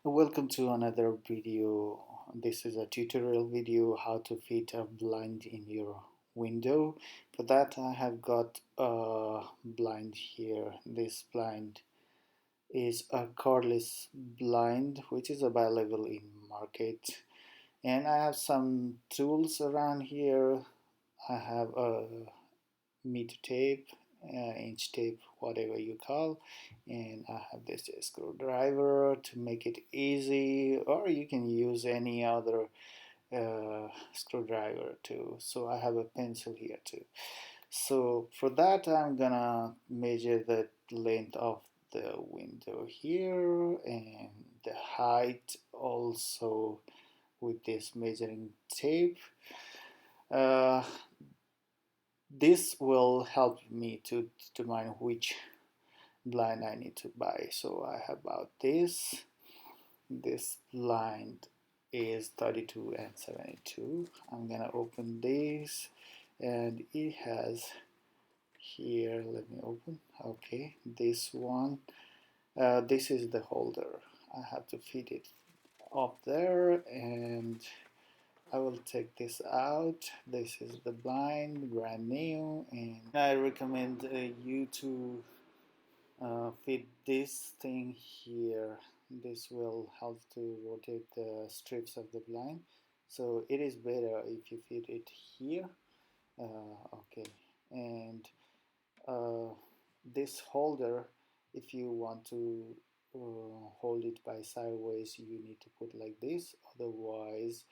Welcome to another video. This is a tutorial video how to fit a blind in your window. For that I have got a blind here. This blind is a cordless blind which is available in market, and I have some tools around here. I have a meter tape, inch tape, whatever you call, and I have this screwdriver to make it easy, or you can use any other screwdriver too. So I have a pencil here too. So for that I'm gonna measure the length of the window here and the height also with this measuring tape. Uh, this will help me to determine which blind I need to buy. So I have about this blind is 32 and 72. I'm gonna open this and it has here, let me open. Okay, this one, this is the holder. I have to fit it up there, and I will take this out. This is the blind, brand new, and I recommend you to fit this thing here. This will help to rotate the strips of the blind. So it is better if you fit it here. Okay, and uh, this holder, if you want to hold it by sideways, you need to put like this. Otherwise,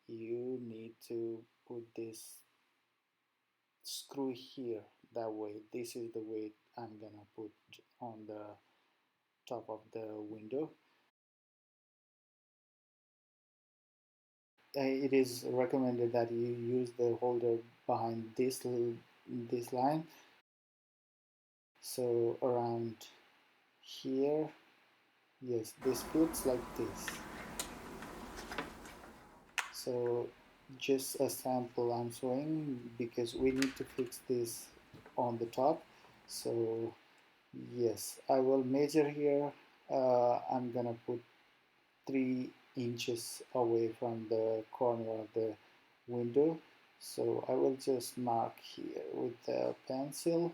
you need to put this screw here. That way, this is the way I'm gonna put on the top of the window. It is recommended that you use the holder behind this line, so around here. Yes, this fits like this. So just a sample I'm showing because we need to fix this on the top. So yes, I will measure here. I'm gonna put 3 inches away from the corner of the window. So I will just mark here with the pencil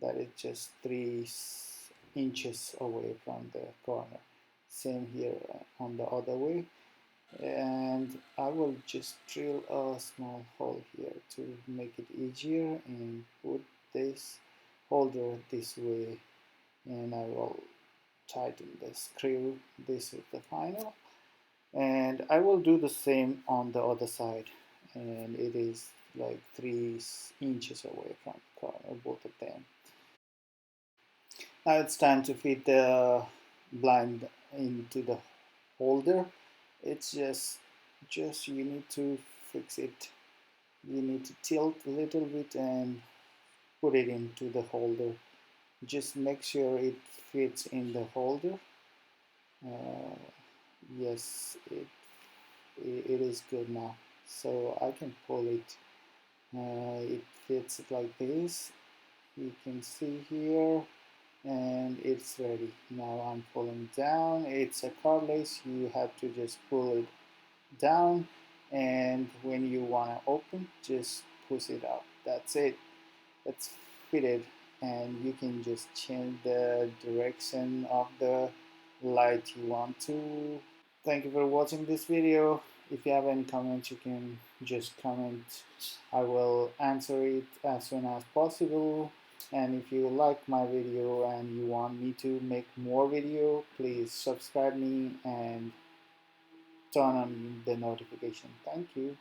that it's just 3 inches away from the corner. Same here on the other way. And I will just drill a small hole here to make it easier and put this holder this way, and I will tighten the screw. This is the final, and I will do the same on the other side, and it is like 3 inches away from the corner, both of them. Now it's time to fit the blind into the holder. It's just you need to fix it. You need to tilt a little bit and put it into the holder. Just make sure it fits in the holder. uh, yes, it is good now, so I can pull it. It fits like this, you can see here, and it's ready. Now I'm pulling down. It's a cordless, you have to just pull it down, and when you want to open, just push it up. That's it, it's fitted, and you can just change the direction of the light you want to. Thank you for watching this video. If you have any comments, you can just comment. I will answer it as soon as possible. And if you like my video and you want me to make more video, please subscribe me and turn on the notification. Thank you.